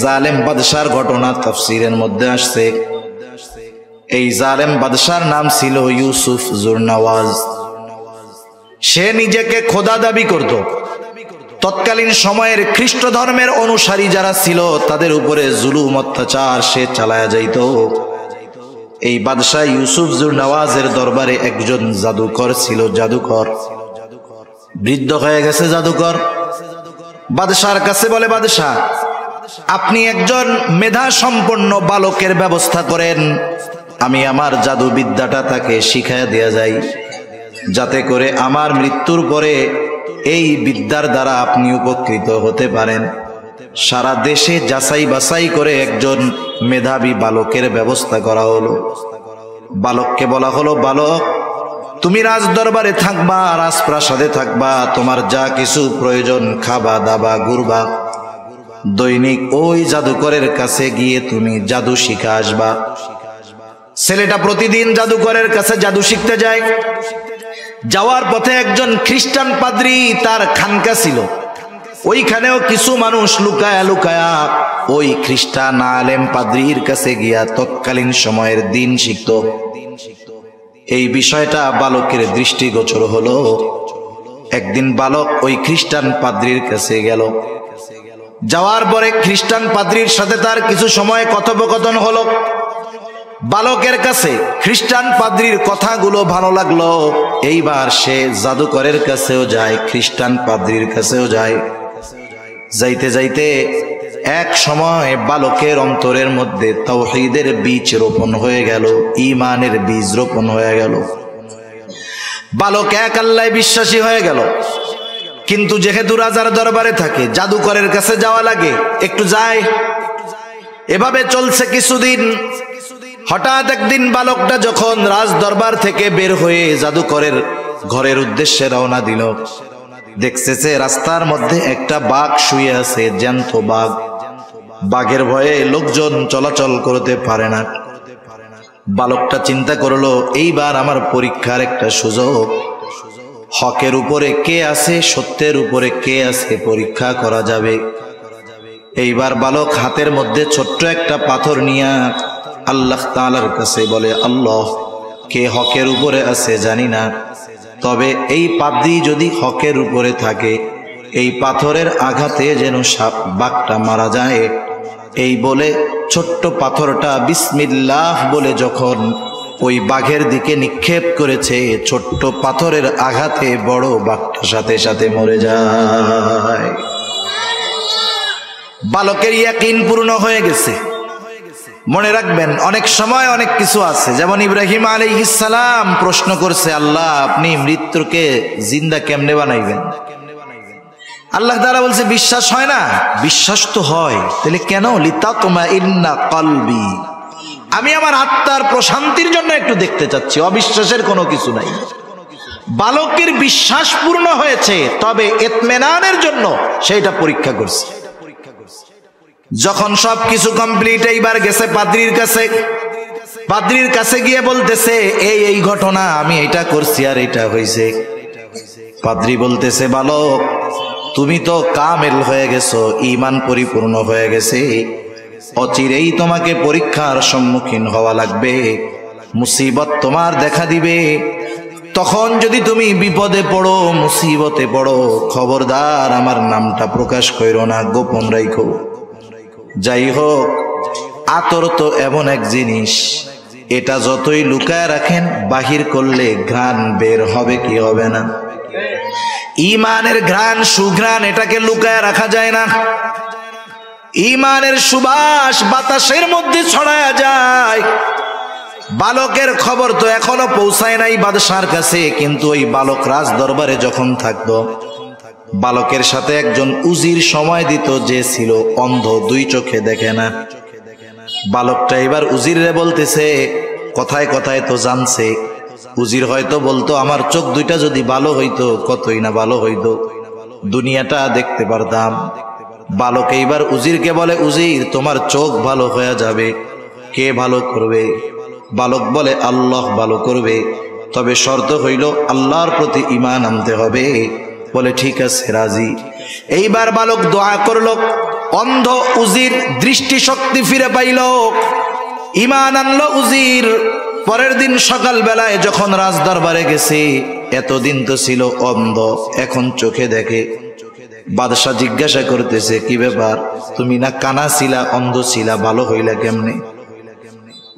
জালেম বাদশার ঘটনা তাফসীরের মধ্যে আসছে। এই জালেম বাদশার নাম ছিল ইউসুফ জুরনওয়াজ। সে নিজেকে খোদা দাবি করত। তৎকালীন সময়ের খ্রিস্ট ধর্মের অনুসারী যারা ছিল তাদের উপরে জুলুম অত্যাচার সে চালায়া যাইত। এই বাদশাহ ইউসুফ জুরনওয়াজের দরবারে একজন জাদুকর ছিল। জাদুকর বৃদ্ধ হয়ে গেছে। জাদুকর বাদশার কাছে বলে, বাদশাহ আপনি একজন মেধা সম্পন্ন বালকের ব্যবস্থা করেন, আমি আমার জাদু বিদ্যাটা তাকে শিখাইয়া দেয়া যায়, যাতে করে আমার মৃত্যুর পরে এই বিদ্যার দ্বারা আপনি উপকৃত হতে পারেন। সারা দেশে যাচাই বাছাই করে একজন মেধাবী বালকের ব্যবস্থা করা হলো। বালককে বলা হলো, বালক তুমি রাজ দরবারে থাকবা, রাজপ্রাসাদে থাকবা, তোমার যা কিছু প্রয়োজন খাবা দাবা ঘুরবা, দৈনিক ওই জাদুকরের কাছে গিয়ে তুমি জাদু শিখা আসবা। ছেলেটা প্রতিদিন জাদুকরের কাছে জাদু শিখতে যায়। যাওয়ার পথে একজন খ্রিস্টান পাদ্রী তার খানকা ছিল, ওইখানেও কিছু মানুষ লুকায়া লুকায়া ওই খ্রিস্টান আলেম পাদ্রীর কাছে গিয়া তৎকালীন সময়ের দিন শিখত। এই বিষয়টা বালকের দৃষ্টিগোচর হলো। একদিন বালক ওই খ্রিস্টান পাদ্রীর কাছে গেল। যাওয়ার পরে খ্রিস্টান পাদ্রীর সাথে তার কিছু সময় কথোপকথন হলো। বালকের কাছে খ্রিস্টান পাদ্রীর কথাগুলো ভালো লাগলো। এইবার সে জাদুকরের কাছেও যায়, খ্রিস্টান পাদ্রীর কাছেও যায়। যাইতে যাইতে এক সময় বালকের অন্তরের মধ্যে তাওহীদের বীজ রোপণ হয়ে গেল, ঈমানের বীজ রোপণ হয়ে গেল। বালক এক আল্লাহয় বিশ্বাসী হয়ে গেল। কিন্তু যেহেতু রাজার দরবারে থাকে, জাদুকরের কাছে যাওয়া লাগে, একটু যায়। এভাবে চলছে কিছুদিন। হঠাৎ একদিন বালকটা যখন রাজ দরবার থেকে বের হয়ে জাদুকরের ঘরের উদ্দেশ্যে রওনা দিল, দেখতেছে রাস্তার মধ্যে একটা বাঘ শুয়ে আছে, জ্যান্ত বাঘ। বাঘের ভয়ে লোকজন চলাচল করতে পারে না। বালকটা চিন্তা করলো, এইবার আমার পরীক্ষার একটা সুযোগ। হকের উপরে কে আছে, সত্যের উপরে কে আছে পরীক্ষা করা যাবে। এইবার বালক হাতের মধ্যে ছোট্ট একটা পাথর নিয়ে আল্লাহ তাআলার কাছে বলে, আল্লাহ কে হকের উপরে আছে জানি না, তবে এই পাদ্রী যদি হকের উপরে থাকে, এই পাথরের আঘাতে যেন বাঘটা মারা যায়। এই বলে ছোট্ট পাথরটা বিসমিল্লাহ বলে যখন ওই বাঘের দিকে নিক্ষেপ করেছে, ছোট্ট পাথরের আঘাতে বড় বাঘটা সাথে সাথে মরে যায়। বালকের ইয়াকিন পূর্ণ হয়ে গেছে। মনে রাখবেন, অনেক সময় অনেক কিছু আছে। যেমন ইব্রাহিম আলাইহিস সালাম প্রশ্ন করছে, আল্লাহ আপনি মৃত্যুকে জিন্দা কেমনে বানাইবেন? আল্লাহ তাআলা বলছে, বিশ্বাস হয় না? বিশ্বাস তো হয়। তাহলে কেন? লিতাতমাইন্না কলবি, আমি আমার আত্মার প্রশান্তির জন্য একটু দেখতে চাচ্ছি, অবিশ্বাসের কোনো কিছু নাই। বালকের বিশ্বাস পূর্ণ হয়েছে, তবে ইতমিনানের জন্য সেটা পরীক্ষা করছে। যখন সবকিছু কমপ্লিট, এইবার গেছে পাদ্রীর কাছে। পাদ্রীর কাছে গিয়ে বলতেছে, এই ঘটনা, আমি এটা করছি আর এটা হয়েছে। পাদ্রী বলতেছে, বালক তুমি তো কামেল হয়ে গেছো, ঈমান পরিপূর্ণ হয়ে গেছে, অচিরেই তোমাকে পরীক্ষার সম্মুখীন হওয়া লাগবে, মুসিবত তোমার দেখা দিবে। তখন যদি তুমি বিপদে পড়ো, মুসিবতে পড়ো, খবরদার আমার নামটা প্রকাশ করো না, গোপন রাখো। যাই হোক, আতর তো এমন এক জিনিস, এটা যতই লুকায় রাখেন, বাহির করলে ঘ্রাণ বের হবে কি হবে না? ঈমানের ঘ্রাণ, সুঘ্রাণ, এটাকে লুকায় রাখা যায় না। ঈমানের সুবাস বাতাসের মধ্যে ছড়ায় যায়। বালকের খবর তো এখনো পৌঁছায় নাই বাদশার কাছে, কিন্তু ওই বালক রাজ দরবারে যখন থাকতো, বালকের সাথে একজন উজির সময় দিত, যে ছিল অন্ধ, দুই চোখে দেখে না। বালকটা এবার উজিরে বলতেছে, কথায় কথায় তো জানছে। উজির হয়তো বলতো, আমার চোখ দুইটা যদি ভালো হইতো, কতই না ভালো হইতো, দুনিয়াটা দেখতে পারতাম। বালক এইবার উজিরকে বলে, উজির তোমার চোখ ভালো হয়ে যাবে, কে ভালো করবে? বালক বলে, আল্লাহ ভালো করবে, তবে শর্ত হইল আল্লাহর প্রতি ঈমান আনতে হবে। বলে ঠিক আছে, রাজি। এইবার বালক দোয়া করলো, অন্ধ উজির দৃষ্টিশক্তি ফিরে পাইল, ঈমান আনলো উজির। পরের দিন সকাল বেলায় যখন রাজ দরবারে গেছে, এতদিন তো ছিল অন্ধ, এখন চোখে দেখে। বাদশাহ জিজ্ঞাসা করতেছে, কি ব্যাপার, তুমি না কানা ছিলা, অন্ধ ছিলা, ভালো হইলা কেমনে?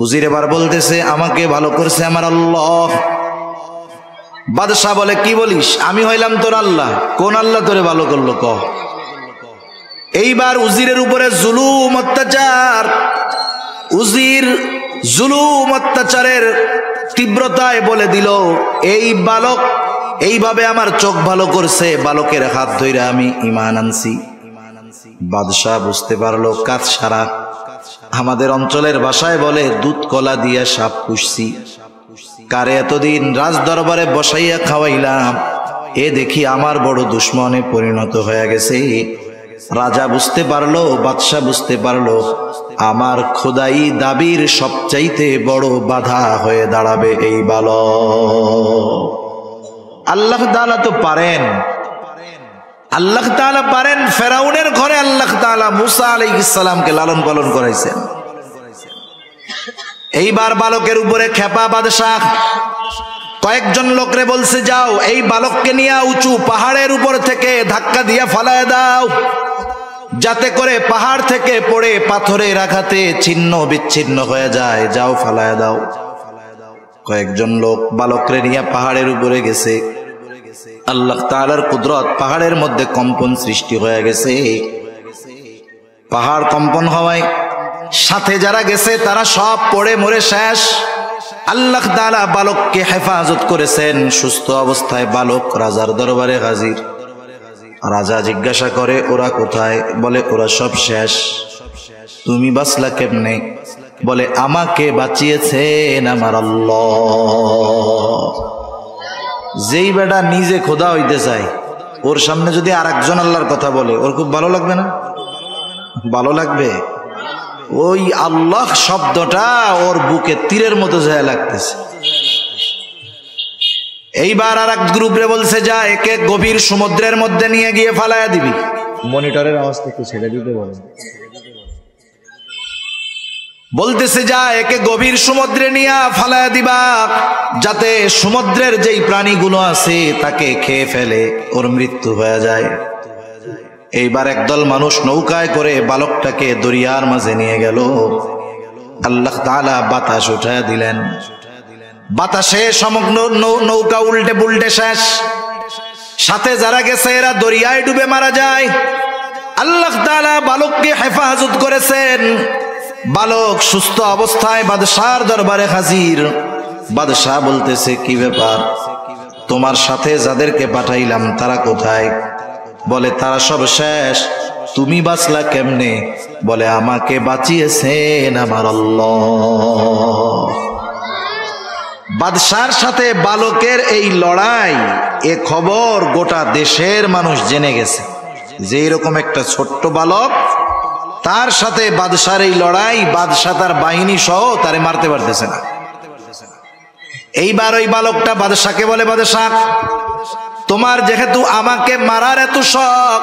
উজির এবার বলতেছে, আমাকে ভালো করছে আমার আল্লাহ। বাদশাহ বলে, কি বলিস, আমি হইলাম তোর আল্লাহ? কোন আল্লাহ তোরে ভালো করলো ক? এইবার উজিরের উপরে জুলুম অত্যাচার, উজির জুলুম অত্যাচারের তীব্রতায় বলে দিল, এই বালক এইভাবে আমার চোখ ভালো করছে, বালকের হাত ধইরা আমি ঈমান আনছি। বাদশাহ বুঝতে পারলো কাজ সারা। আমাদের অঞ্চলের ভাষায় বলে, দুধ কলা দিয়া সাপ পুষছি। কারে এতদিন রাজ দরবারে বসাইয়া খাওয়াইলাম, এ দেখি আমার বড় দুশ্মনে পরিণত হয়ে গেছে। রাজা বুঝতে পারলো, বাদশাহ বুঝতে পারলো, আমার খোদাই দাবির সবচাইতে বড় বাধা হয়ে দাঁড়াবে এই বালক। আল্লাহ তাআলা তো পারেন, আল্লাহ তাআলা পারেন। ফেরাউনের ঘরে আল্লাহ তাআলা মুসা আলাইহিস সালামকে লালন পালন করাইছেন। এইবার বালকের উপরে খেপা বাদশাহ কয়েকজন লোকরে বলছে, যাও এই বালককে নিয়ে উঁচু পাহাড়ের উপর থেকে ধাক্কা দিয়ে ফালায় দাও, যাতে করে পাহাড় থেকে পড়ে পাথরের আঘাতে ছিন্ন বিচ্ছিন্ন হয়ে যায়, যাও ফালায় দাও। কয়েকজন লোক বালকরে নিয়ে পাহাড়ের উপরে গেছে। আল্লাহ তাআলার কুদরত, পাহাড়ের মধ্যে কম্পন সৃষ্টি হয়ে গেছে। পাহাড় কম্পন হওয়ায় সাথে যারা গেছে তারা সব পড়ে মরে শেষ। আল্লাহ তাআলা বালককে হেফাজত করেছেন। সুস্থ অবস্থায় বালক রাজার দরবারে হাজির। রাজা জিজ্ঞাসা করে, ওরা কোথায়? বলে, ওরা সব শেষ। তুমি বাঁচলা কেমনে? বলে, আমাকে বাঁচিয়েছেন আমার আল্লাহ। যেই বেটা নিজে খোদা হইতে চায়, ওর সামনে যদি আর একজন আল্লাহর কথা বলে, ওর খুব ভালো লাগবে না? ভালো লাগবে। ওই আল্লাহ শব্দটা ওর বুকে তীরের মতো যায় লাগতেছে। এইবার আর এক গ্রুপরে বলছে, যা একে গভীর সমুদ্রের মধ্যে নিয়ে গিয়ে ফালায়া দিবি। মনিটরের আওয়াজটা একটু ছেড়ে দিতে বলেন। বলতেছে, যা একে গভীর সমুদ্রে নিয়ে ফালায়া দিবা, যাতে সমুদ্রের যেই প্রাণীগুলো আছে তাকে খেয়ে ফেলে, ওর মৃত্যু হয়ে যায়। এইবার একদল মানুষ নৌকায় করে বালকটাকে দরিয়ার মাঝে নিয়ে গেল। আল্লাহ তাআলা বাতাস উঠায়া দিলেন। বাতাসে সমগ্র নৌকা উল্টে পুল্টে শেষ। সাথে যারা গেছে এরা দরিয়ায় ডুবে মারা যায়। আল্লাহ তাআলা বালককে হেফাজত করেছেন। বালক সুস্থ অবস্থায় বাদশার দরবারে হাজির। বাদশাহ বলতেছে, কি ব্যাপার, তোমার সাথে যাদেরকে পাঠাইলাম তারা কোথায়? বলে, তারা সব শেষ। তুমি বাঁচলা কেমনে? বলে, আমাকে বাঁচিয়েছেন আমার আল্লাহ। বাদশার সাথে বালকের এই লড়াই, এ খবর গোটা দেশের মানুষ জেনে গেছে যে এরকম একটা ছোট্ট বালক, তার সাথে বাদশার এই লড়াই, বাদশা তার বাহিনী সহ তারে মারতে পারতেছে না। এইবার ওই বালকটা বাদশাকে বলে, বাদশা, তোমার যেহেতু আমাকে মারার এত শখ,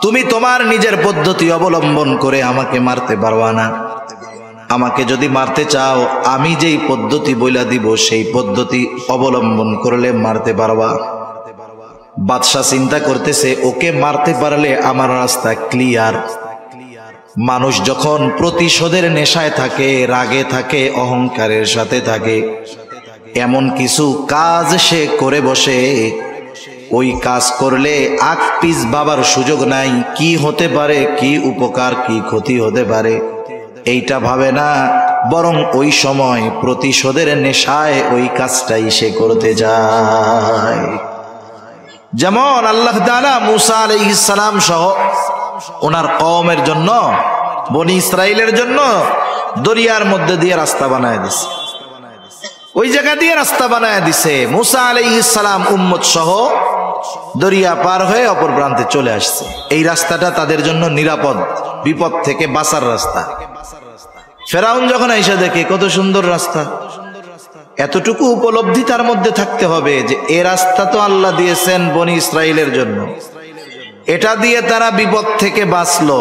তুমি তোমার নিজের পদ্ধতি অবলম্বন করে আমাকে মারতে পারবা না। আমাকে যদি মারতে চাও, আমি যেই পদ্ধতি বইলা দিব সেই পদ্ধতি অবলম্বন করলে মারতে পারবা। বাদশা চিন্তা করতেছে, ওকে মারতে পারলে আমার রাস্তা ক্লিয়ার। মানুষ যখন প্রতিশোধের নেশায় থাকে, রাগে থাকে, অহংকারের সাথে থাকে, এমন কিছু কাজ সে করে বসে, ওই কাজ করলে আগ পিছ বাবার সুযোগ নাই। কি হতে পারে, কি উপকার, কি ক্ষতি হতে পারে, এইটা ভাবে না, বরং ওই সময় প্রতিশোধের নেশায় ওই কাজটাই সে করতে যায়। যেমন আল্লাহ তাআলা মুসা আলাইহিস সালাম সহ ওনার কওমের জন্য, বনি ইসরাইলের জন্য দরিয়ার মধ্যে দিয়ে রাস্তা বানায় দিছে। ওই জায়গা দিয়ে রাস্তা বানায় দিছে। মুসা আলাইহিস সালাম উম্মত সহ দরিয়া পার হয়ে অপর প্রান্তে চলে আসছে। এই রাস্তাটা তাদের জন্য নিরাপদ, বিপদ থেকে বাঁচার রাস্তা। ফেরাউন যখন আইসা দেখে কত সুন্দর রাস্তা, এতটুকু উপলব্ধি তার মধ্যে থাকতে হবে যে এ রাস্তা তো আল্লাহ দিয়েছেন বনি ইসরাইলের জন্য, এটা দিয়ে তারা বিপদ থেকে বাঁচলো।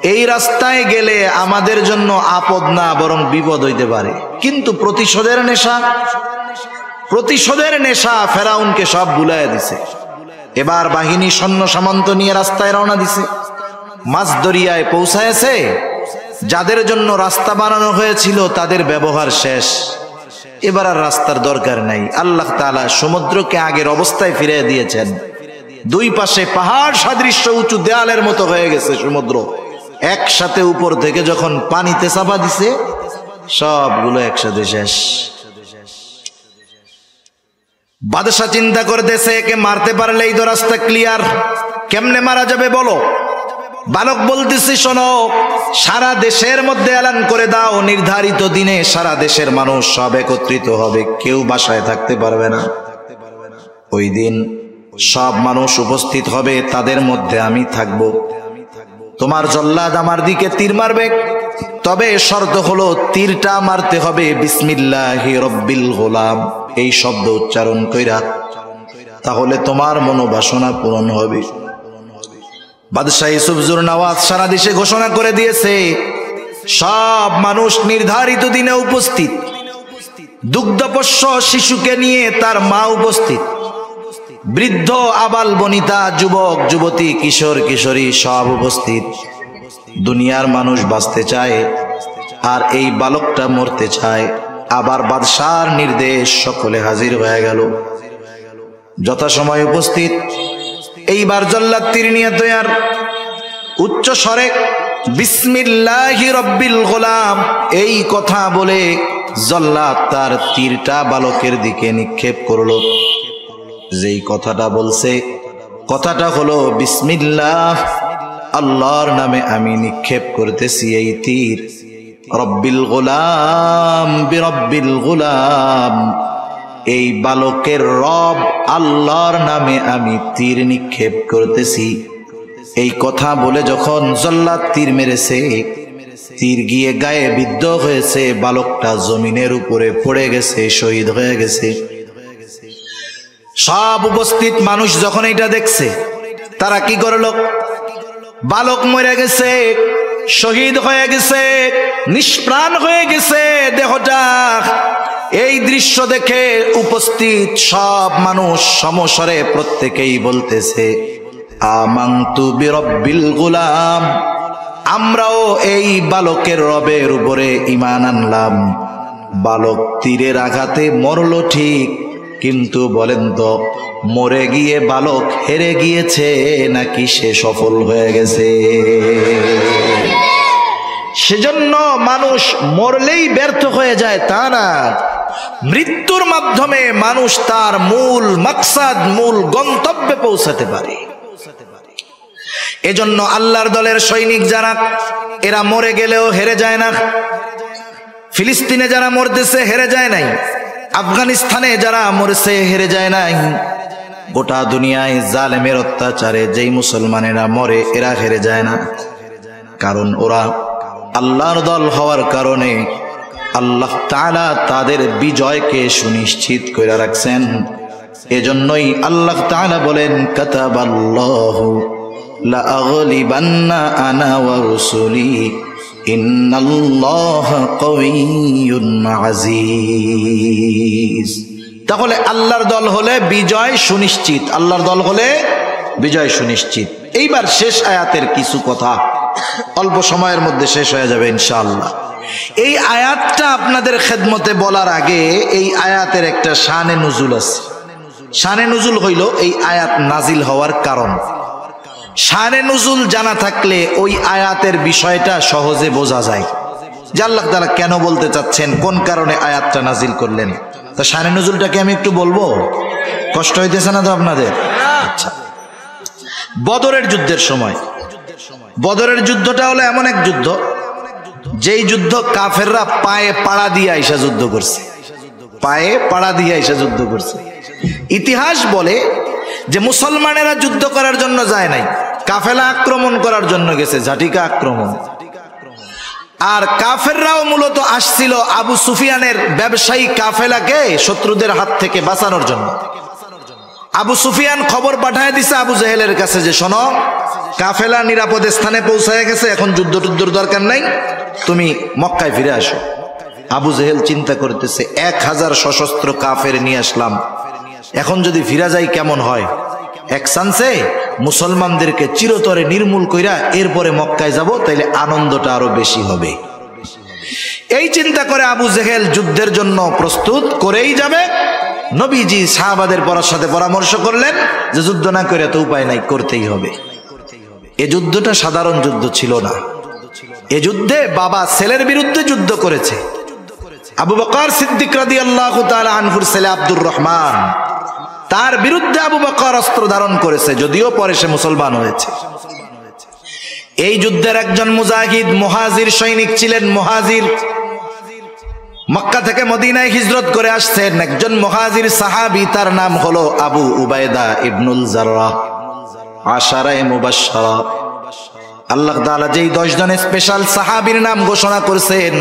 এই রাস্তায় গেলে আমাদের জন্য আপদ না বরং বিপদ হইতে পারে, কিন্তু প্রতিশোধের নেশা ফেরাউনকে সব ভুলাইয়া দিছে। এবার বাহিনী সৈন্য সামন্ত নিয়ে রাস্তায় রওনা দিছে। মাছ দরিয়ায় পৌঁছায়ছে, যাদের জন্য রাস্তা বানানো হয়েছিল তাদের ব্যবহার শেষ, এবার আর রাস্তার দরকার নাই। আল্লাহ তাআলা সমুদ্রকে আগের অবস্থায় ফিরিয়ে দিয়েছেন। দুই পাশে পাহাড় সাদৃশ্য উঁচু দেয়ালের মতো হয়ে গেছে সমুদ্র। একসাথে উপর থেকে যখন পানিতে চাপা দিছে, সবগুলো একসাথে শেষ। বাদশা চিন্তা করতেছে, একে মারতে পারলেই তো রাস্তা ক্লিয়ার, কেমনে মারা যাবে বলো? বালক বলতেছে, শোনো, সারা দেশের মধ্যে এলান করে দাও, নির্ধারিত দিনে সারা দেশের মানুষ সব একত্রিত হবে, কেউ বাসায় থাকতে পারবে না। ওই দিন সব মানুষ উপস্থিত হবে, তাদের মধ্যে আমি থাকব। তোমার জল্লাদ আমার দিকে তীর মারবে, তবে শর্ত হলো তীরটা মারতে হবে বিসমিল্লাহি রব্বিল গোলাম, এই শব্দ উচ্চারণ কইরা, তাহলে তোমার মনোবাসনা পূরণ হবে। বাদশাহ ইউসুফ জুরনাওয়াজ সারা দেশে ঘোষণা করে দিয়েছে, সব মানুষ নির্ধারিত দিনে উপস্থিত। দুগ্ধপোষ্য শিশুকে নিয়ে তার মা উপস্থিত, বৃদ্ধ আবাল বনিতা, যুবক যুবতী, কিশোর কিশোরী সব উপস্থিত। দুনিয়ার মানুষ বাঁচতে চায় আর এই বালকটা মরতে চায়। আবার বাদশার নির্দেশ, সকলে হাজির হয়ে গেল, যথাসময় উপস্থিত। এইবার জল্লাদ তীর নিয়ে তৈয়ার, উচ্চ স্বরে বিসমিল্লাহি রব্বিল গোলাম এই কথা বলে জল্লাদ তার তীরটা বালকের দিকে নিক্ষেপ করলো। যেই কথাটা বলছে, কথাটা হলো বিসমিল্লাহ, আল্লাহর নামে আমি নিক্ষেপ করতেছি এই তীর। রব্বিল গোলাম বিরব্বিল গোলাম, এই বালকের রব আল্লাহর নামে আমি তীর নিক্ষেপ করতেছি। এই কথা বলে যখন জল্লাদ তীর মেরেছে, তীর গিয়ে গায়ে বিদ্ধ হয়েছে, বালকটা জমিনের উপরে পড়ে গেছে, শহীদ হয়ে গেছে। সব উপস্থিত মানুষ যখন এটা দেখছে, তারা কি করলো? বালক মরে গেছে, শহীদ হয়ে গেছে, নিষ্প্রাণ হয়ে গেছে দেহটা। এই দৃশ্য দেখে উপস্থিত সব মানুষ সমস্বরে প্রত্যেকেই বলতেছে, আমানতু বিরব্বিল গোলাম, আমরাও এই বালকের রবের উপরে ঈমান আনলাম। বালক তীরের আঘাতে মরল ঠিক, কিন্তু বলেন তো, মরে গিয়ে বালক হেরে গিয়েছে নাকি সে সফল হয়ে গেছে? সেজন্য মানুষ মরলেই ব্যর্থ হয়ে যায় তা না, মৃত্যুর মাধ্যমে মানুষ তার মূল মাকসাদ, মূল গন্তব্যে পৌঁছাতে পারে। এজন্য আল্লাহর দলের সৈনিক যারা, এরা মরে গেলেও হেরে যায় না। ফিলিস্তিনে যারা মরতেছে হেরে যায় নাই, আফগানিস্তানে যারা মরছে হেরে যায় নাই। গোটা দুনিয়ায় জালেমের অত্যাচারে যেই মুসলমানেরা মরে, এরা হেরে যায় না, কারণ ওরা আল্লাহর দল হওয়ার কারণে আল্লাহ তাআলা তাদের বিজয়কে সুনিশ্চিত করে রাখছেন। এজন্যই আল্লাহ তাআলা বলেন, কাতাবাল্লাহু লা আগলিবান্না আনা ওয়া রুসুলি ইন্নাল্লাহা কাওয়িয়্যুন আজিজ। তাহলে আল্লাহর দল হলে বিজয় সুনিশ্চিত, আল্লাহর দল হলে বিজয় সুনিশ্চিত। এইবার শেষ আয়াতের কিছু কথা অল্প সময়ের মধ্যে শেষ হয়ে যাবে ইনশাআল্লাহ। এই আয়াতটা আপনাদের খেদমতে বলার আগে এই আয়াতের একটা শানে নুজুল আছে। শানে নুজুল হইল এই আয়াত নাজিল হওয়ার কারণ। শানে নুজুল জানা থাকলে ওই আয়াতের বিষয়টা সহজে বোঝা যায় যে আল্লাহ তাআলা কেন বলতে চাচ্ছেন, কোন কারণে আয়াতটা নাজিল করলেন। তা শানে নুজুলটাকে আমি একটু বলবো, কষ্ট হইতেছে না তো আপনাদের? আচ্ছা, বদরের যুদ্ধের সময়, বদরের যুদ্ধটা হলো এমন এক যুদ্ধ, যেই যুদ্ধ কাফেররা পায়ে পাড়া দিয়ে আইসা যুদ্ধ করছে, পায়ে পাড়া দিয়ে আইসা যুদ্ধ করছে। ইতিহাস বলে যে মুসলমানেরা যুদ্ধ করার জন্য যায় নাই, কাফেলা আক্রমণ করার জন্য গেছে, ঝাটিকা আক্রমণ। আর কাফেররাও মূলত আসছিল আবু সুফিয়ানের ব্যবসায়ী কাফেলাকে শত্রুদের হাত থেকে বাঁচানোর জন্য। আবু সুফিয়ান খবর পাঠায় দিছে আবু জেহেলের কাছে যে শোনো, কাফেলা নিরাপদে স্থানে পৌঁছায় গেছে, এখন যুদ্ধের দরকার নাই, তুমি মক্কায় ফিরে আসো। আবু জেহেল চিন্তা করতেছে 1000 সশস্ত্র কাফের নিয়ে আসলাম, এখন যদি ফিরা যাই কেমন হয়, এক চান্সে মুসলমানদেরকে চিরতরে নির্মূল কইরা এরপরে মক্কায় যাব, তাইলে আনন্দটা আরো বেশি হবে। এই চিন্তা করে আবু জেহেল যুদ্ধের জন্য প্রস্তুত করেই যাবে। নবীজি সাহাবাদের সাথে পরামর্শ করলেন যে যুদ্ধ না করে তো উপায় নাই, করতেই হবে। এ যুদ্ধটা সাধারণ যুদ্ধ ছিল না, এ যুদ্ধে বাবা ছেলের বিরুদ্ধে যুদ্ধ করেছে। আবু বকর সিদ্দিক রাদিয়াল্লাহু তাআলা আনহুর ছেলে আব্দুর রহমান, তার বিরুদ্ধে আবু বকর অস্ত্র ধারণ করেছে, যদিও পরে সে মুসলমান হয়েছে। এই যুদ্ধের একজন মুজাহিদ মুহাজির সৈনিক ছিলেন। মুহাজির মক্কা থেকে মদিনায় হিজরত করে আসছেন একজন মুহাজির সাহাবী, তার নাম হলো আবু উবাইদা ইবনুল জাররাহ। আশারায়ে মুবাশশারা, আল্লাহ তাআলা যেই 10 জন স্পেশাল সাহাবীর নাম ঘোষণা করেছেন,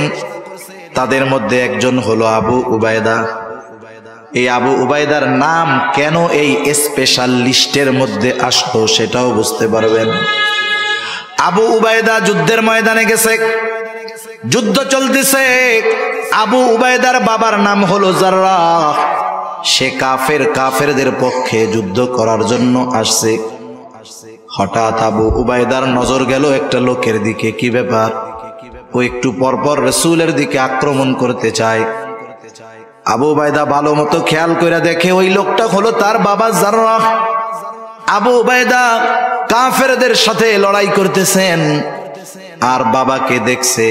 তাদের মধ্যে একজন হলো আবু উবাইদা। এই আবু উবাইদার নাম কেন এই স্পেশাল লিস্টের মধ্যে আসলো সেটাও বুঝতে পারবেন। আবু উবাইদা যুদ্ধের ময়দানে গেছে, যুদ্ধ চলতেছে। আবু উবাইদার বাবার নাম হলো জাররাহ, সে কাফেরদের পক্ষে যুদ্ধ করার জন্য আসছে। হঠাৎ আবু উবাইদার নজর গেল একটা লোকের দিকে। কি ব্যাপার? ও একটু পরপর রাসূলের দিকে আক্রমণ করতে চায়। আবু উবাইদা ভালো মতো খেয়াল করে দেখে ওই লোকটা হলো তার বাবা জাররাহ। আবু উবাইদা কাফেরদের সাথে লড়াই করতেছেন আর বাবাকে দেখছে।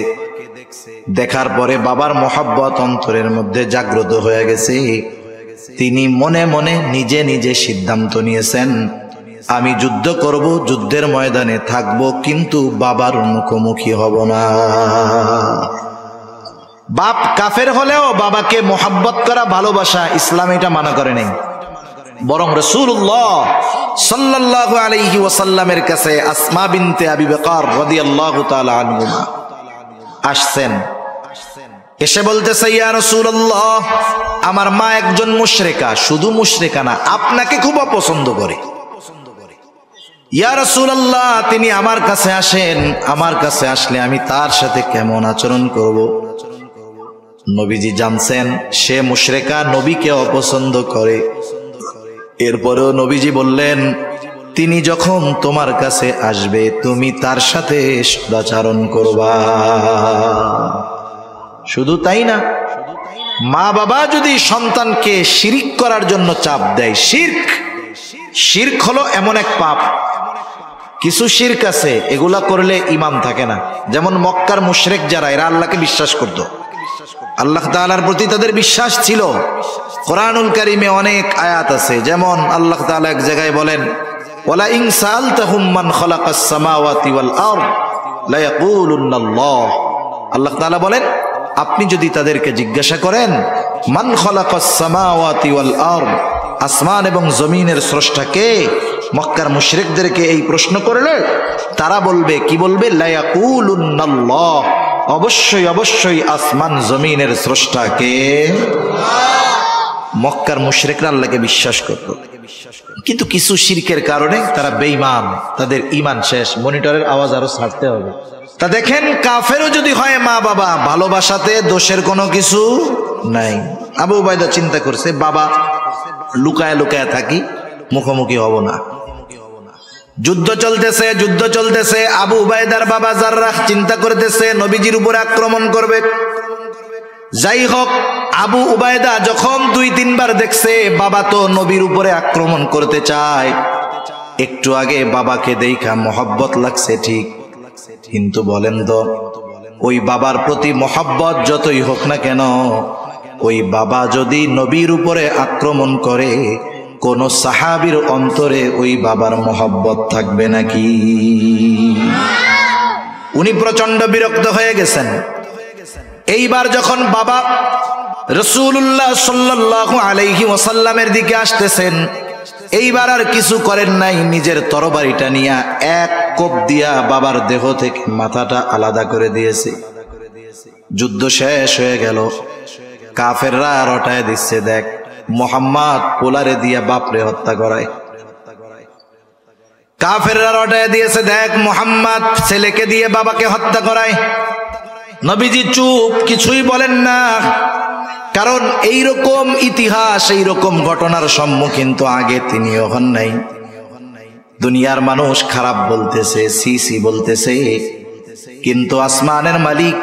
দেখার পরে বাবার মহব্বত অন্তরের মধ্যে জাগ্রত হয়ে গেছে। তিনি মনে মনে নিজে সিদ্ধান্ত নিয়েছেন, আমি যুদ্ধ করব, যুদ্ধের ময়দানে থাকব, কিন্তু বাবার মুখোমুখি হব না। বাপ কাফের হলেও বাবাকে মহব্বত করা, ভালোবাসা, ইসলাম এটা মানা করে নাই। বরং রাসূলুল্লাহ সাল্লাল্লাহু আলাইহি ওয়াসাল্লামের কাছে আসমা বিনতে আবি বকর রাদিয়াল্লাহু তাআলা আনহুমা আসছেন। এসে বলতেছে, ইয়া রাসূলুল্লাহ, আমার মা একজন মুশরিকা, শুধু মুশরিকা না, আপনাকে খুব অপছন্দ করে। ইয়া রাসূলুল্লাহ, তিনি আমার কাছে আসেন, আমার কাছে আসলে আমি তার সাথে কেমন আচরণ করব? নবীজি জানছেন সে মুশরিকা, নবীকে অপছন্দ করে। এরপরেও নবীজি বললেন, তিনি যখন তোমার কাছে আসবে তুমি তার সাথে সদাচরণ করবা। শুধু তাই না, মা বাবা যদি সন্তানকে শিরক করার জন্য চাপ দেয়, শিরক হলো এমন এক পাপ, কিছু শিরক আছে এগুলা করলে ঈমান থাকে না। যেমন মক্কার মুশরিক যারা, এরা আল্লাহকে বিশ্বাস করত, আল্লাহ তাআলার প্রতি তাদের বিশ্বাস ছিল। কোরআনুল কারীমে অনেক আয়াত আছে, যেমন আল্লাহ তাআলা এক জায়গায় বলেন, ওয়ালা ইন সাআলতাহুম মান খালাকাস সামাওয়াতি ওয়াল আরদ লা ইয়াকুলুন্নাল্লাহ। আল্লাহ তাআলা বলেন, আপনি যদি তাদেরকে জিজ্ঞাসা করেন মান খালাকাস সামাওয়াতি ওয়াল আরদ, আসমান এবং জমিনের স্রষ্টা কে, মক্কার মুশরিকদেরকে এই প্রশ্ন করলে তারা বলবে, কি বলবে? লা ইয়াকুলুন্নাল্লাহ, অবশ্যই আসমান জমিনের স্রষ্টা কে। মক্কার মুশরিকরা আল্লাহকে বিশ্বাস করত, কিন্তু কিছু শিরকের কারণে তারা বেঈমান, তাদের ঈমান শেষ। মনিটরের আওয়াজ আরো ছাড়তে হবে। তা দেখেন, কাফেরও যদি হয় মা বাবা, ভালোবাসাতে দোষের কোনো কিছু নাই। আবু উবাইদা চিন্তা করছে, বাবা লুকায় থাকি, মুখোমুখি হব না। যুদ্ধ চলতেছে। আবু উবাইদার বাবা জাররাহ চিন্তা করতেছে নবীজির উপর আক্রমণ করবে। যাই হোক, আবু উবাইদা যখন 2-3 বার দেখছে বাবা তো নবীর উপরে আক্রমণ করতে চায়, একটু আগে বাবাকে দেখা মহব্বত লাগছে ঠিক, কিন্তু বলেন তো, ওই বাবার প্রতি মহব্বত যতই হোক না কেন, ওই বাবা যদি নবীর উপরে আক্রমণ করে, কোন সাহাবীর অন্তরে ওই বাবার মহব্বত থাকবে নাকি? উনি প্রচন্ড বিরক্ত হয়ে গেছেন। এইবার যখন বাবা রাসূলুল্লাহ সাল্লাল্লাহু আলাইহি ওয়াসাল্লামের দিকে আসতেছেন, এইবার আর কিছু করেন নাই, নিজের তরবারিটা নিয়ে এক কোপ দিয়া বাবার দেহ থেকে মাথাটা আলাদা করে দিয়েছে। যুদ্ধ শেষ হয়ে গেল। কাফেররা রটায় দিচ্ছে, দেখ মুহাম্মদ পোলারে দিয়া বাপরে হত্যা করায়। কাফেররা রটায় দিয়েছে, দেখ মুহাম্মদ ছেলেকে দিয়ে বাবাকে হত্যা করায়। নবীজি চুপ, কিছুই বলেন না, কারণ এইরকম ইতিহাস, এইরকম ঘটনার সম্মুখীন তো আগে তিনিও হন নাই। দুনিয়ার মানুষ খারাপ বলতেছে, সি বলতেছে, কিন্তু আসমানের মালিক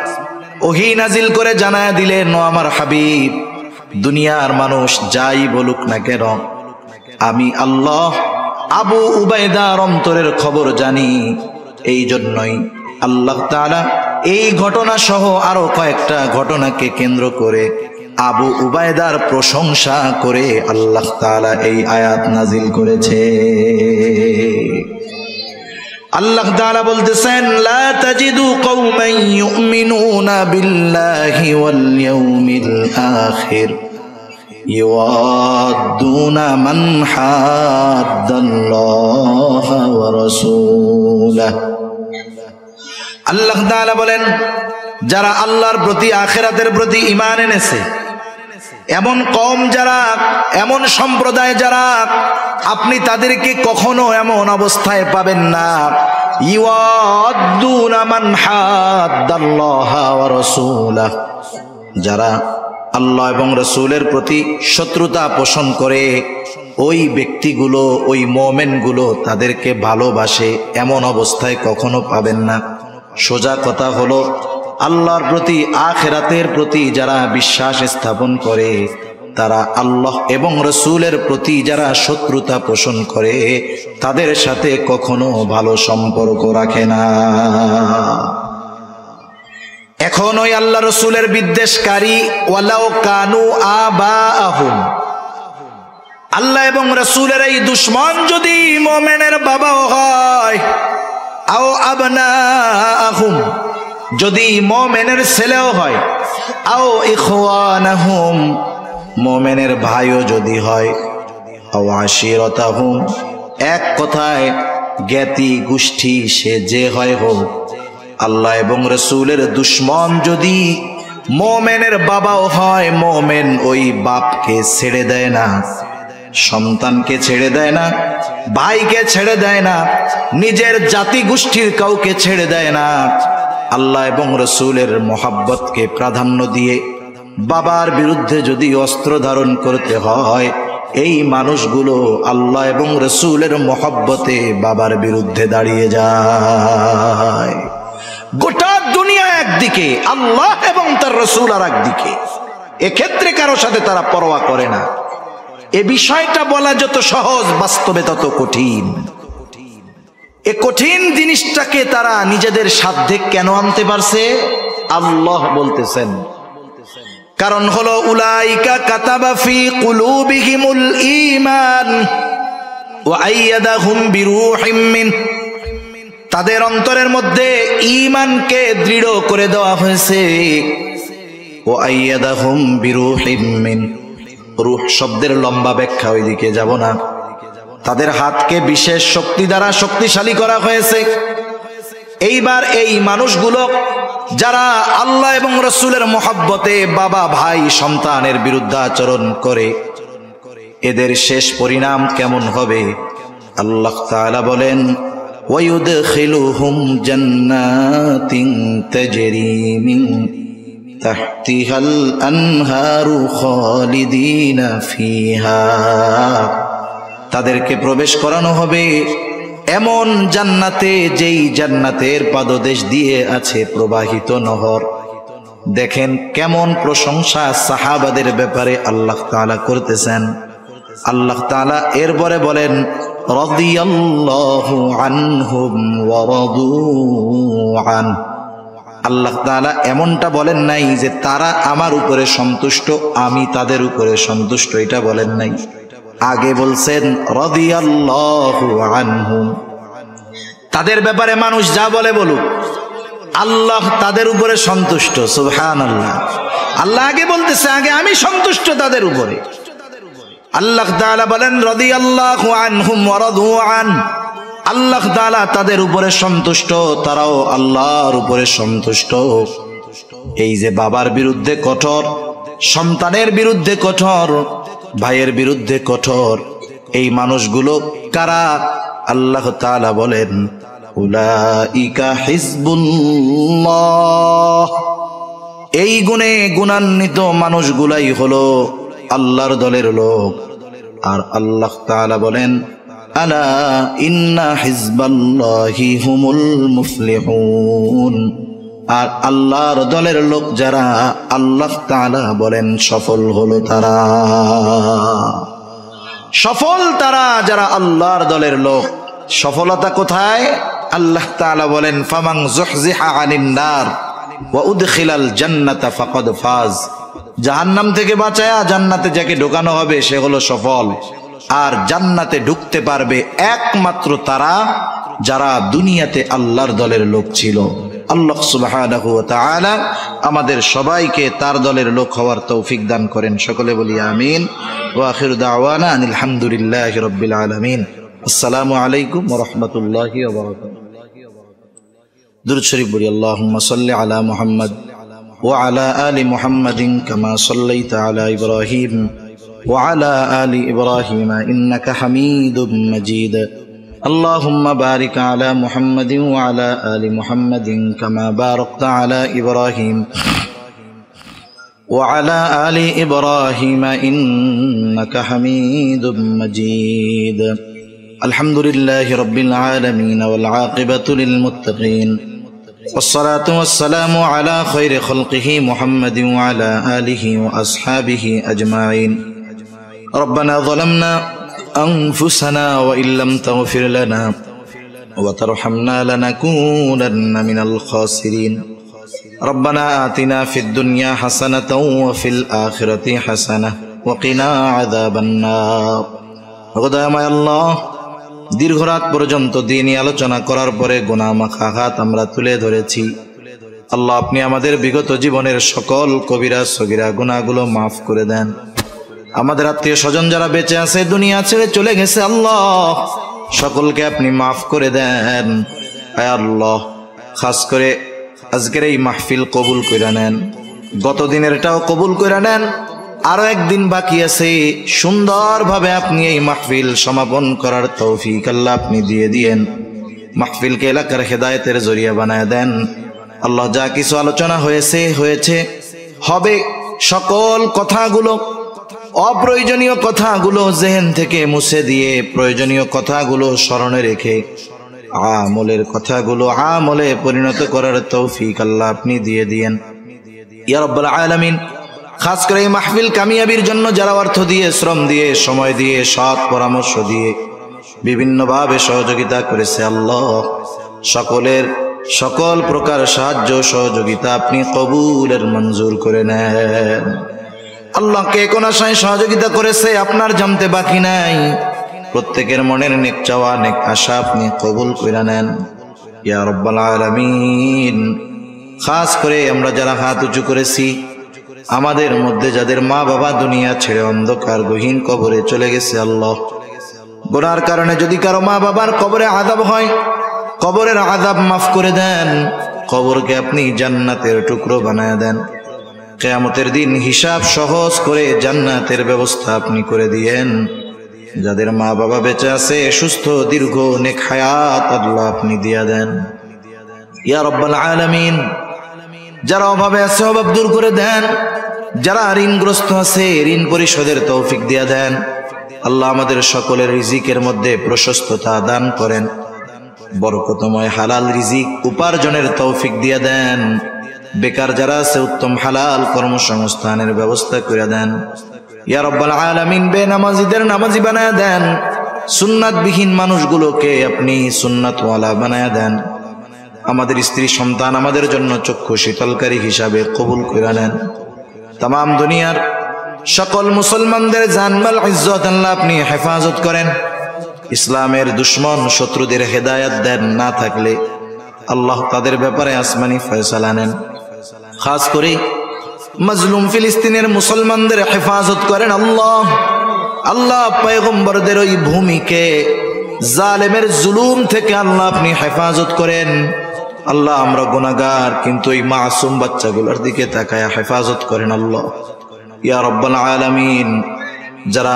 ওহী নাজিল করে জানায়া দিলেন, ও আমার হাবিব, দুনিয়ার মানুষ যাই বলুক না কেন, আমি আল্লাহ আবু উবাইদার অন্তরের খবর জানি। এই জন্যই আল্লাহ তাআলা এই ঘটনা সহ আরো কয়েকটা ঘটনাকে কেন্দ্র করে আবু উবাইদার প্রশংসা করে আল্লাহ তাআলা এই আয়াত নাজিল করেছে। আল্লাহ তাআলা বলতেছেন, লা তাজিদু কওমান ইউমিনুনা বিল্লাহি ওয়াল ইয়াউমিল আখির ইউআদ্দুনা মান হাদ্দাল্লাহা ওয়া রাসূলাহু। আল্লাহ তাআলা বলেন, যারা আল্লাহর প্রতি, আখিরাতের প্রতি ঈমান এনেছে, এমন কওম যারা, এমন সম্প্রদায় যারা, আপনি তাদেরকে কখনো এমন অবস্থায় পাবেন না, ইউআদ্দুনা মান হাদ্দাল্লাহা ওয়া রাসূলাহু, যারা আল্লাহ এবং রাসূলের প্রতি শত্রুতা পোষণ করে, ওই ব্যক্তিগুলো, ওই মুমিনগুলো তাদেরকে ভালোবাসে, এমন অবস্থায় কখনো পাবেন না। সোজা কথা হলো, আল্লাহর প্রতি, আখিরাতের প্রতি যারা বিশ্বাস স্থাপন করে, তারা আল্লাহ এবং রাসূলের প্রতি যারা শত্রুতা পোষণ করে, তাদের সাথে কখনো ভালো সম্পর্ক রাখে না। এখন ওই আল্লাহ রাসূলের বিদ্বেষকারী, ওয়ালাউ কানু আবাআহুম, আল্লাহ এবং রাসূলের এই দুশমন যদি মুমিনের বাবাও হয়, আও আবনাআহুম, যদি মুমিনের ছেলেও হয়, আও ইখওয়ানাহুম, মুমিনের ভাইও যদি হয়, আও আশিরাতাহুম, এক কথায় জ্ঞাতি গোষ্ঠী সে যে হয় হোক, আল্লাহ এবং রাসূলের দুশমন যদি মুমিনের বাবাও হয়, মুমিন ওই বাপকে ছেড়ে দেয় না, সন্তানকে ছেড়ে দেয় না, ভাইকে ছেড়ে দেয় না, নিজের জাতি গোষ্ঠীর কাউকে ছেড়ে দেয় না। আল্লাহ এবং রাসূলের মহব্বতকে প্রাধান্য দিয়ে বাবার বিরুদ্ধে যদি অস্ত্র ধারণ করতে হয়, এই মানুষগুলো আল্লাহ এবং রাসূলের মহব্বতে বাবার বিরুদ্ধে দাঁড়িয়ে যায়। গোটা দুনিয়া একদিকে, আল্লাহ এবং তার রাসূল আর একদিকে, এক্ষেত্রে কারো সাথে তারা পরোয়া করে না। এ বিষয়টা বলা যত সহজ, বাস্তবে তত কঠিন। এ কঠিন জিনিসটাকে তারা নিজেদের সাধ্যে কেন আনতে পারছে? আল্লাহ বলতেছেন, কারণ হলো উলাইকা কাতাবা ফি কুলুবিহিমুল ঈমান ওয়া আইয়াদাহুম বিরূহিম মিন, তাদের অন্তরের মধ্যে ঈমানকে দৃঢ় করে দেওয়া হয়েছে। ওয়া আইয়াদাহুম বিরূহিম মিন, রূহ শব্দের লম্বা ব্যাখ্যা ওইদিকে যাব না। তাদের হাতকে বিশেষ শক্তি দ্বারা শক্তিশালী করা হয়েছে। এইবার এই মানুষগুলো যারা আল্লাহ এবং রাসূলের মহব্বতে বাবা, ভাই, সন্তানের বিরুদ্ধে আচরণ করে, এদের শেষ পরিণাম কেমন হবে? আল্লাহ তাআলা বলেন, ওয়ায়ুদখিলুহুম জান্নাতিন তাজরি মিন তাহতিহাল আনহারু খালিদিনা ফিহা, তাদেরকে প্রবেশ করানো হবে এমন জান্নাতে, যেই জান্নাতের পাদদেশ দিয়ে আছে প্রবাহিত নহর। দেখেন কেমন প্রশংসা সাহাবাদের ব্যাপারে আল্লাহ তাআলা করতেছেন। আল্লাহ তাআলা এরপরে বলেন, রাদিয়াল্লাহু আনহুম ওয়া রাদু আন। আল্লাহ তাআলা এমনটা বলেন নাই যে তারা আমার উপরে সন্তুষ্ট, আমি তাদের উপরে সন্তুষ্ট, এটা বলেন নাই। আগে বলছেন রাদিয়াল্লাহু আনহুম, তাদের ব্যাপারে মানুষ যা বলে বলুক, আল্লাহ তাদের উপরে সন্তুষ্ট। সুবহানাল্লাহ। আল্লাহ আগে বলতেছে, আগে আমি সন্তুষ্ট তাদের উপরে। আল্লাহ তাআলা বলেন রাদিয়াল্লাহু আনহুম ওয়া রাদু আন, আল্লাহ তাআলা তাদের উপরে সন্তুষ্ট, তারাও আল্লাহর উপরে সন্তুষ্ট। এই যে বাবার বিরুদ্ধে কঠোর, সন্তানের বিরুদ্ধে কঠোর, ভাইয়ের বিরুদ্ধে কঠোর, এই মানুষগুলো কারা? আল্লাহ তাআলা বলেন উলাইকা হিজবুল্লাহ, এই গুণে গুণান্বিত মানুষগুলাই হলো আল্লাহর দলের লোক। আর আল্লাহ তাআলা বলেন আলা ইন্না হিজবাল্লাহি হুমুল মুফলিহুন, আর আল্লাহর দলের লোক যারা, আল্লাহ তাআলা বলেন সফল হলো তারা, সফল তারা যারা আল্লাহর দলের লোক। সফলতা কোথায়? আল্লাহ তাআলা বলেন ফামান যুহজিহা আনিন নার ওয়া উদখিলাল জান্নাতা ফাকাদ ফাজ, জাহান্নাম থেকে বাঁচায়া জান্নাতে যাকে ঢোকানো হবে সে হলো সফল। আর জান্নাতে ঢুকতে পারবে একমাত্র তারা যারা দুনিয়াতে আল্লাহর দলের লোক ছিল। আল্লাহ সুবহানাহু ওয়া তাআলা আমাদের সবাইকে তার দলের লোক হওয়ার তৌফিক দান করেন। সকলে বলি আমিন। ওয়া আখিরু দাওয়ানা আনিল হামদুলিল্লাহি রাব্বিল আলামিন। আসসালামু আলাইকুম ওয়া রাহমাতুল্লাহি ওয়া বারাকাতুহু। দুরূদ শরীফ বলি আল্লাহুম্মা সাল্লি আলা মুহাম্মদ ওয়া আলা আলি মুহাম্মাদিন কামা সাল্লাইতা আলা ইব্রাহিম ওয়া আলা আলি ইব্রাহিম ইন্নাকা হামিদুম মাজিদ। اللهم بارك على محمد وعلى آل محمد كما باركت على إبراهيم وعلى آل إبراهيم إنك حميد مجيد. الحمد لله رب العالمين والعاقبة للمتقين والصلاة والسلام على خير خلقه محمد وعلى آله وأصحابه أجمعين. ربنا ظلمنا أنفسنا وإن لم تغفر لنا وترحمنا لنكونن من الخاسرين. ربنا آتنا في الدنيا حسنة وفي الآخرة حسنة وقنا عذاب النار. খোদাময় আল্লাহ, দীর্ঘ রাত পর্যন্ত দিনই আলোচনা করার পরে গুনাহ মাখা হাত আমরা তুলে ধরেছি। আল্লাহ, আপনি আমাদের বিগত জীবনের সকল কবিরা সগীরা গুনাহগুলো মাফ করে দেন। আমাদের আত্মীয় স্বজন যারা বেঁচে আছে, দুনিয়া ছেড়ে চলে গেছে, আল্লাহ সকলকে আপনি মাফ করে দেন। আয় আল্লাহ, খাস করে আজকের এই মাহফিল কবুল করে নেন, গত দিনেরটাও কবুল করে নেন। আরো একদিন বাকি আছে, সুন্দরভাবে আপনি এই মাহফিল সমাপন করার তৌফিক আল্লাহ আপনি দিয়ে দিয়েন। মাহফিলকে এলাকার হেদায়েতের জরিয়া বানায় দেন। আল্লাহ, যা কিছু আলোচনা হয়েছে হবে, সকল কথাগুলো, অপ্রয়োজনীয় কথাগুলো জেহেন থেকে মুছে দিয়ে প্রয়োজনীয় কথাগুলো স্মরণে রেখে আমলের কথাগুলো আমলে পরিণত করার তৌফিক আল্লাহ আপনি দিয়ে দিয়েন ইয়া রাব্বাল আলামিন। খাস করে এই মাহফিল কামিয়াবির জন্য যারা অর্থ দিয়ে, শ্রম দিয়ে, সময় দিয়ে, সৎ পরামর্শ দিয়ে বিভিন্নভাবে সহযোগিতা করেছে, আল্লাহ সকলের সকল প্রকার সাহায্য সহযোগিতা আপনি কবুলের মঞ্জুর করে নেন। আল্লাহ, কে কোন আশায় সহযোগিতা করেছে আপনার জানতে বাকি নাই। প্রত্যেকের মনের নেক চাওয়া, নেক আশা আপনি কবুল করে নেন ইয়া রাব্বাল আলামিন। খাস করে আমরা যারা হাত উঁচু করেছি, আমাদের মধ্যে যাদের মা বাবা দুনিয়া ছেড়ে অন্ধকার গহীন কবরে চলে গেছে, আল্লাহ গুনার কারণে যদি কারো মা বাবার কবরে আযাব হয়, কবরের আযাব মাফ করে দেন। কবরকে আপনি জান্নাতের টুকরো বানায় দেন। কিয়ামতের দিন হিসাব সহজ করে জান্নাতের ব্যবস্থা আপনি করে দিয়েন। যাদের মা বাবা বেঁচে আছে, সুস্থ দীর্ঘ নেক হায়াত আল্লাহ আপনি দিয়া দেন ইয়া রাব্বাল আলামিন। যারা অভাবে আছে, অভাব দূর করে দেন। যারা ঋণগ্রস্ত আছে, ঋণ পরিশোধের তৌফিক দিয়া দেন। আল্লাহ, আমাদের সকলের রিজিকের মধ্যে প্রশস্ততা দান করেন। বরকতময় হালাল রিজিক উপার্জনের তৌফিক দিয়া দেন। বেকার যারা আছে, উত্তম হালাল কর্মসংস্থানের ব্যবস্থা করে দেন ইয়া রাব্বাল আলামিন। বেনামাজিদের নামাজি বানায় দেন। সুন্নাতবিহীন মানুষগুলোকে আপনি সুন্নাতওয়ালা বানায় দেন। আমাদের স্ত্রী সন্তান আমাদের জন্য চক্ষু শীতলকারী হিসাবে কবুল করে নেন। তামাম দুনিয়ার সকল মুসলমানদের জানমাল ইজ্জত আল্লাহ আপনি হেফাজত করেন। ইসলামের দুশ্মন শত্রুদের হেদায়েত দেন। না থাকলে আল্লাহ তাদের ব্যাপারে আসমানি ফয়সালা নেন। খাস করে মাজলুম ফিলিস্তিনের মুসলমানদের হেফাজত করেন আল্লাহ। আল্লাহ, পয়গম্বরদের ওই ভূমিকে জালেমের জুলুম থেকে আল্লাহ আপনি হেফাজত করেন। আল্লাহ, আমরা গুনাহগার, কিন্তু এই মাসুম বাচ্চাগুলোর দিকে তাকায় হেফাজত করেন আল্লাহ ইয়া রাব্বাল আলামিন। যারা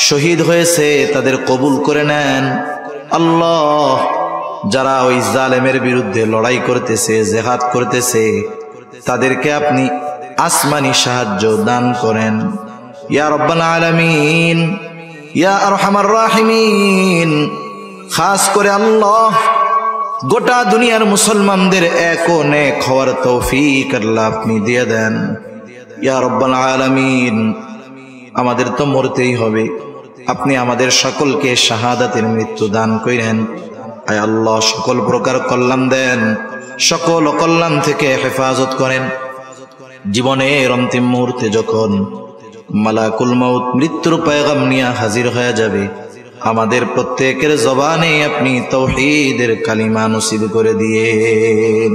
শহীদ হয়েছে তাদের কবুল করে নেন। আল্লাহ, যারা ওই জালেমের বিরুদ্ধে লড়াই করতেছে, জিহাদ করতেছে, তাদেরকে আপনি আসমানি সাহায্য দান করেন ইয়া রাব্বাল আলামিন, ইয়া আরহামার রাহিমিন। খাস করে আল্লাহ, গোটা দুনিয়ার মুসলমানদের এক ও নেক হওয়ার তৌফিক আল্লাহ আপনি দিয়ে দেন ইয়া রাব্বাল আলামিন। আমাদের তো মরতেই হবে, আপনি আমাদের সকলকে শাহাদাতের মৃত্যু দান করেন। আয় আল্লাহ, সকল প্রকার কল্যাণ দেন, সকল অকল্যাণ থেকে হেফাজত করেন। জীবনের অন্তিম মুহূর্তে যখন মালাকুল মাউত মৃত্যুর পয়গাম নিয়ে হাজির হয়ে যাবে, আমাদের প্রত্যেকের জবানে আপনি তাওহীদের কালিমা নসিব করে দিয়েন।